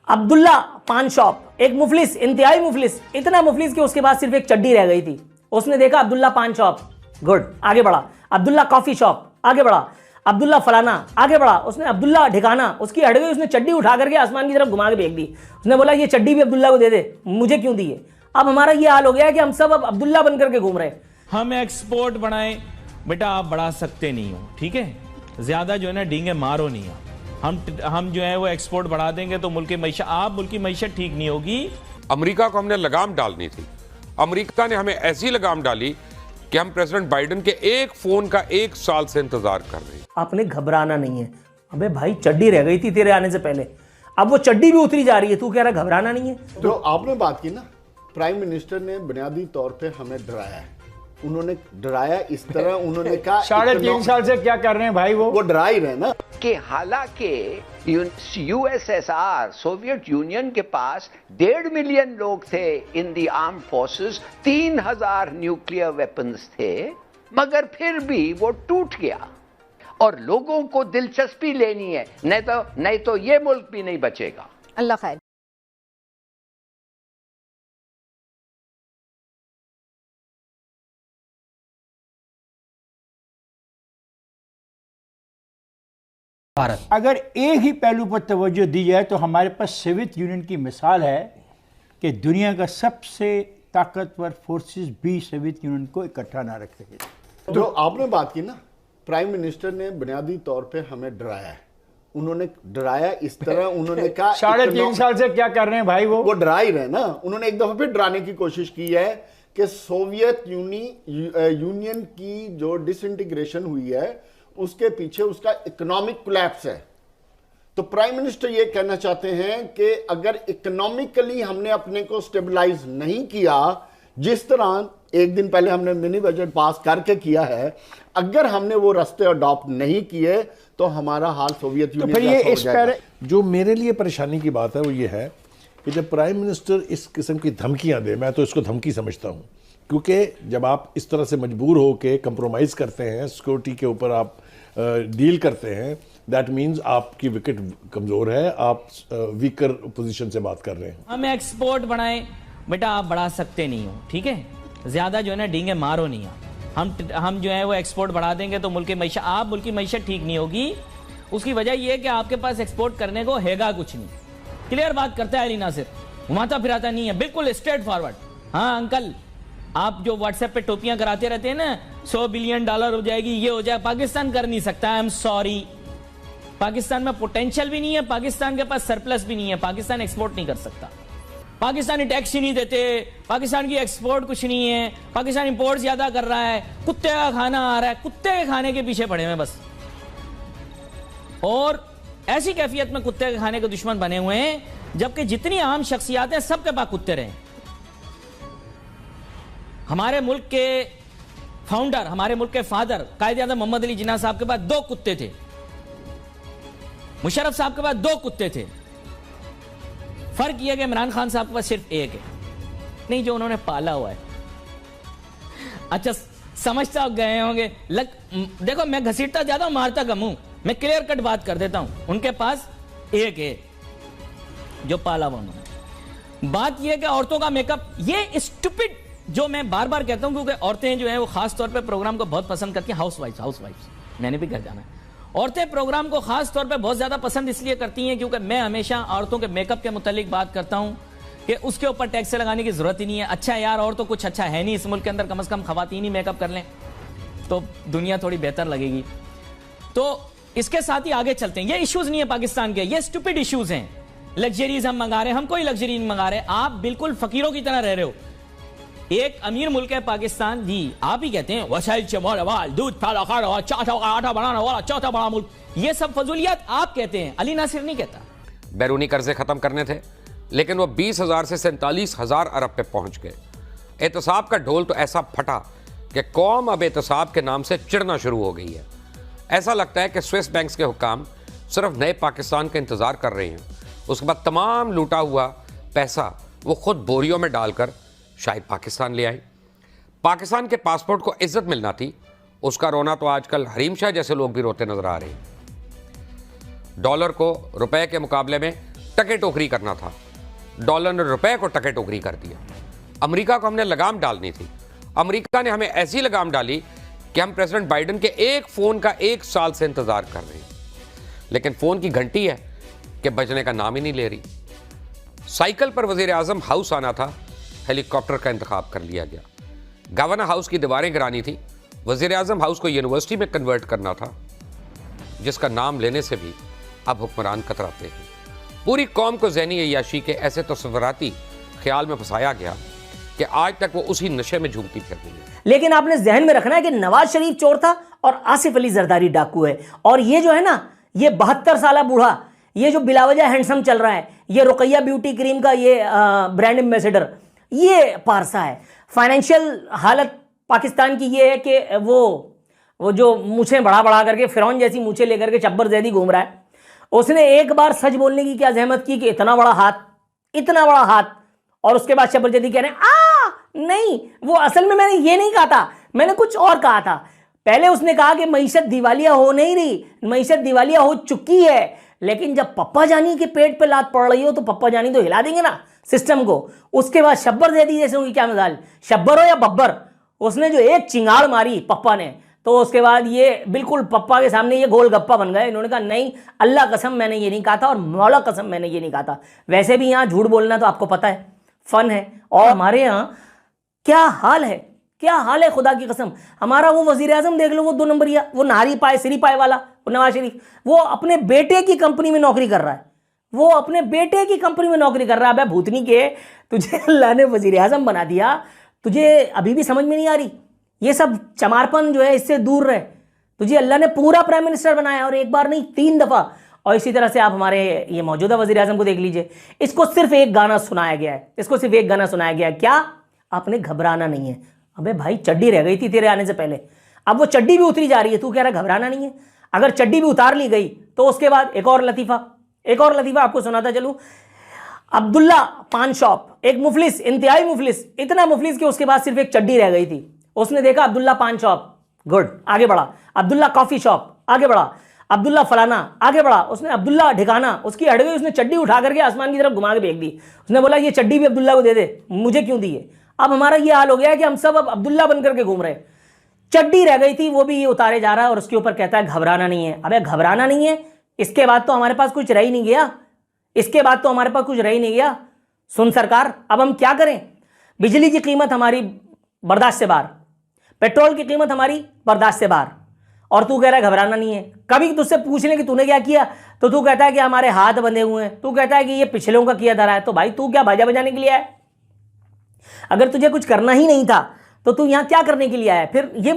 अब्दुल्ला पान शॉप, एक मुफलिस, इंतहाई मुफलिस, इतना मुफलिस कि उसके बाद सिर्फ एक चड्डी रह गई थी। उसने देखा अब्दुल्ला पान शॉप, गुड, आगे बढ़ा। अब्दुल्ला कॉफी शॉप, आगे बढ़ा। अब्दुल्ला फलाना, आगे बढ़ा। उसने अब्दुल्ला ठिकाना, उसकी हट गई, उसने चड्डी उठा करके आसमान की तरफ घुमा के फेंक दी। उसने बोला ये चड्डी भी अब्दुल्ला को दे दे, मुझे क्यों दी है। अब हमारा ये हाल हो गया है कि हम सब अब अब्दुल्ला बन करके घूम रहे हैं। हम एक्सपोर्ट बढ़ाएं, बेटा आप बढ़ा सकते नहीं हो, ठीक है, ज्यादा जो है ना डींगे मारो नहीं। हम जो है वो एक्सपोर्ट बढ़ा देंगे तो मुल्क की मईशत ठीक नहीं होगी। अमेरिका को हमने लगाम डालनी थी। अमेरिका ने हमें ऐसी लगाम डाली कि हम प्रेसिडेंट बाइडेन के एक फोन का 1 साल से इंतजार कर रहे हैं। आपने घबराना नहीं है। अबे भाई चड्डी रह गई थी तेरे आने से पहले, अब वो चड्डी भी उतरी जा रही है, तू कह रहा घबराना नहीं है। तो आपने बात की ना, प्राइम मिनिस्टर ने बुनियादी तौर पे हमें डराया है। उन्होंने डराया इस तरह, उन्होंने कहा 3.5 साल से क्या कर रहे हैं भाई, वो डरा ही रहे ना कि हालांकि यूएसएसआर सोवियत यूनियन के पास 1.5 मिलियन लोग थे in the armed forces, 3000 nuclear weapons थे, मगर फिर भी वो टूट गया। और लोगों को दिलचस्पी लेनी है, नहीं तो ये मुल्क भी नहीं बचेगा। अल्लाह खैर। अगर एक ही पहलू पर तवज्जो दी जाए तो हमारे पास सोवियत यूनियन की मिसाल है कि दुनिया का सबसे ताकतवर फोर्सेस भी सोवियत यूनियन को इकट्ठा ना रख सके। तो आपने बात की ना, प्राइम मिनिस्टर ने बुनियादी तौर पे हमें डराया है। उन्होंने डराया इस तरह, उन्होंने कहा 3.5 साल से क्या कर रहे हैं भाई, वो डरा ही रहे ना। उन्होंने एक दफा फिर डराने की कोशिश की है कि सोवियत यूनियन की जो डिसइंटीग्रेशन हुई है उसके पीछे उसका इकोनॉमिक कोलैप्स है। तो प्राइम मिनिस्टर ये कहना चाहते हैं कि अगर इकोनॉमिकली हमने अपने को स्टेबलाइज नहीं किया, जिस तरह एक दिन पहले हमने मिनी बजट पास करके किया है, अगर हमने वो रास्ते अडॉप्ट नहीं किए तो हमारा हाल सोवियत यूनियन तो फिर ये इस पर जो मेरे लिए परेशानी की बात है वो ये है कि जब प्राइम मिनिस्टर इस किस्म की धमकियां दे, मैं तो इसको धमकी समझता हूं, क्योंकि जब आप इस तरह से मजबूर हो के कंप्रोमाइज करते हैं, सिक्योरिटी के ऊपर आप डील करते हैं, दैट मीन्स आपकी विकेट कमजोर है, आप वीकर पोजीशन से बात कर रहे हैं। हम एक्सपोर्ट बढ़ाएं, बेटा आप बढ़ा सकते नहीं हो, ठीक है, ज्यादा जो है ना डींगे मारो नहीं। हम जो है वो एक्सपोर्ट बढ़ा देंगे तो मुल्क की मईशत ठीक नहीं होगी। उसकी वजह यह है कि आपके पास एक्सपोर्ट करने को हैगा कुछ नहीं। क्लियर बात करता है अली नासिर, घुमाता फिराता नहीं है, बिल्कुल स्ट्रेट फॉरवर्ड। हाँ अंकल, आप जो व्हाट्सएप पे टोपियां कराते रहते हैं ना, $100 बिलियन हो जाएगी, ये हो जाए, पाकिस्तान कर नहीं सकता। आई एम सॉरी, पाकिस्तान में पोटेंशियल भी नहीं है, पाकिस्तान के पास सरप्लस भी नहीं है, पाकिस्तान एक्सपोर्ट नहीं कर सकता। पाकिस्तानी टैक्स ही नहीं देते, पाकिस्तान की एक्सपोर्ट कुछ नहीं है, पाकिस्तान इंपोर्ट ज्यादा कर रहा है, कुत्ते का खाना आ रहा है, कुत्ते के खाने के पीछे पड़े हुए बस। और ऐसी कैफियत में कुत्ते के खाने के दुश्मन बने हुए हैं, जबकि जितनी आम शख्सियात हैं सबके पास कुत्ते रहे। हमारे मुल्क के फाउंडर, हमारे मुल्क के फादर कायदे आज़म मोहम्मद अली जिन्ना साहब के पास 2 कुत्ते थे, मुशर्रफ साहब के पास 2 कुत्ते थे। फर्क यह कि इमरान खान साहब के पास सिर्फ 1 है, नहीं जो उन्होंने पाला हुआ है। अच्छा समझता गए होंगे, देखो मैं घसीटता ज्यादा हूं, मारता कम हूं, मैं क्लियर कट बात कर देता हूं। उनके पास 1 है जो पाला हुआ उन्होंने। बात यह कि औरतों का मेकअप, ये स्टूपिड, जो मैं बार बार कहता हूं, क्योंकि औरतें जो हैं वो खास तौर पे प्रोग्राम को बहुत पसंद करती हैं। हाउसवाइफ्स, मैंने भी घर जाना है। औरतें प्रोग्राम को खास तौर पे बहुत ज्यादा पसंद इसलिए करती हैं क्योंकि मैं हमेशा औरतों के मेकअप के मुतालिक बात करता हूं कि उसके ऊपर टैक्स लगाने की जरूरत ही नहीं है। अच्छा यार, और तो कुछ अच्छा है नहीं इस मुल्क के अंदर, कम से कम खवातीन ही मेकअप कर लें तो दुनिया थोड़ी बेहतर लगेगी। तो इसके साथ ही आगे चलते हैं। ये इश्यूज नहीं है पाकिस्तान के, ये स्टूपिड इश्यूज हैं। लग्जरीज हम मंगा रहे हैं, हम कोई लग्जरी नहीं मंगा रहे, आप बिल्कुल फकीरों की तरह रह रहे हो। एक अमीर मुल्क है पाकिस्तान, जी आप ही कहते हैं वसाइल दूध आटा बनाना वाला चौथा बड़ा मुल्क, ये सब फजूलियात आप कहते हैं, अली नासिर नहीं कहता। बैरूनी कर्जे खत्म करने थे, लेकिन वो 20,000 से 47,000 अरब पे पहुंच गए। एहतसाब का ढोल तो ऐसा फटा कि कौम अब एहतसाब के नाम से चिढ़ना शुरू हो गई है। ऐसा लगता है कि स्विस बैंक्स के हुक्काम सिर्फ नए पाकिस्तान का इंतजार कर रहे हैं, उसके बाद तमाम लूटा हुआ पैसा वो खुद बोरियों में डालकर शायद पाकिस्तान ले आए। पाकिस्तान के पासपोर्ट को इज्जत मिलना थी, उसका रोना तो आजकल हरीम शाह जैसे लोग भी रोते नजर आ रहे हैं। डॉलर को रुपए के मुकाबले में टके टोकरी करना था, डॉलर ने रुपए को टके टोकरी कर दिया। अमेरिका को हमने लगाम डालनी थी, अमेरिका ने हमें ऐसी लगाम डाली कि हम प्रेसिडेंट बाइडेन के एक फ़ोन का 1 साल से इंतज़ार कर रहे हैं, लेकिन फ़ोन की घंटी है कि बजने का नाम ही नहीं ले रही। साइकिल पर वज़ीर आज़म हाउस आना था, हेलीकॉप्टर का इंतखाब कर लिया गया। गवर्नर हाउस की दीवारें गिरानी थी, वज़ीर आज़म हाउस को यूनिवर्सिटी में कन्वर्ट करना था, जिसका नाम लेने से भी अब हुक्मरान कतराते हैं। पूरी कौम को ज़हनी अय्याशी के ऐसे तस्वुराती ख्याल में फंसाया गया कि आज तक वो उसी नशे में झूमती फिर रही है। लेकिन आपने जहन में रखना है कि नवाज शरीफ चोर था और आसिफ अली जरदारी डाकू है, और ये जो है ना, ये 72 साल बूढ़ा, ये जो बिलावजह हैंडसम चल रहा है, ये रुकैया ब्यूटी क्रीम का ये ब्रांड एम्बेसडर, ये पारसा है। फाइनेंशियल हालत पाकिस्तान की ये है कि वो जो मूछें बढ़ा बढ़ा करके फिरौन जैसी मूछें लेकर के चब्बर जैदी घूम रहा है, उसने एक बार सच बोलने की क्या जहमत की कि इतना बड़ा हाथ, और उसके बाद चब्बर जैदी कह रहे हैं नहीं, वो असल में मैंने ये नहीं कहा था, मैंने कुछ और कहा था। पहले उसने कहा कि मईशत दिवालिया हो नहीं रही, मईशत दिवालिया हो चुकी है, लेकिन जब पप्पा जानी के पेट पे लात पड़ रही हो तो पप्पा जानी तो हिला देंगे ना सिस्टम को। उसके बाद शब्बर जैदी जैसे उनकी क्या मिसाल, शब्बर हो या बब्बर, उसने जो एक चिंगाड़ मारी पप्पा ने, तो उसके बाद ये बिल्कुल पप्पा के सामने ये गोल गप्पा बन गए। इन्होंने कहा नहीं, अल्लाह कसम मैंने ये नहीं कहा था और मौला कसम मैंने ये नहीं कहा था। वैसे भी यहाँ झूठ बोलना तो आपको पता है फन है, और हमारे यहाँ क्या हाल है खुदा की कसम। हमारा वो वजीर आजम देख लो, वो 2 नंबरिया, वो नारी पाए सिरी पाए वाला, वो नवाज शरीफ, वो अपने बेटे की कंपनी में नौकरी कर रहा है, अबे भूतनी के, तुझे अल्लाह ने वजीर आजम बना दिया, तुझे अभी भी समझ में नहीं आ रही? ये सब चमारपन जो है इससे दूर रहे। तुझे अल्लाह ने पूरा प्राइम मिनिस्टर बनाया, और एक बार नहीं 3 दफ़ा। और इसी तरह से आप हमारे ये मौजूदा वज़ीर आज़म को देख लीजिए, इसको सिर्फ एक गाना सुनाया गया है, क्या? आपने घबराना नहीं है। अबे भाई, चड्डी रह गई थी तेरे आने से पहले, अब वो चड्डी भी उतरी जा रही है, तू कह रहा घबराना नहीं है। अगर चड्डी भी उतार ली गई तो उसके बाद एक और लतीफ़ा आपको सुनाता चलूँ। अब्दुल्ला पान शॉप, एक मुफलिस, इंतहाई मुफलिस, इतना मुफलिस कि उसके बाद सिर्फ एक चड्डी रह गई थी। उसने देखा अब्दुल्ला पान शॉप, गुड, आगे बढ़ा। अब्दुल्ला कॉफ़ी शॉप, आगे बढ़ा। अब्दुल्ला फलाना, आगे बढ़ा। उसने अब्दुल्ला ठिकाना, उसकी हट गई, उसने चड्डी उठा करके आसमान की तरफ घुमा के फेंक दी। उसने बोला ये चड्डी भी अब्दुल्ला को दे दे, मुझे क्यों दी है? अब हमारा ये हाल हो गया है कि हम सब अब अब्दुल्ला बन करके घूम रहे हैं। चड्डी रह गई थी, वो भी ये उतारे जा रहा है, और उसके ऊपर कहता है घबराना नहीं है। अबे घबराना नहीं है, इसके बाद तो हमारे पास कुछ रह ही नहीं गया, सुन सरकार, अब हम क्या करें? बिजली की कीमत हमारी बर्दाश्त से बाहर, पेट्रोल की कीमत हमारी बर्दाश्त से बाहर, और तू कह रहा है घबराना नहीं है। कभी तुझसे पूछ ले कि तूने क्या किया, तो तू कहता है कि हमारे हाथ बंधे हुए हैं, तू कहता है कि ये पिछलों का किया धरा है। तो भाई तू क्या बाजा बजाने के लिए आया? अगर तुझे कुछ करना ही नहीं था तो तू यहाँ क्या करने के लिए आया? फिर ये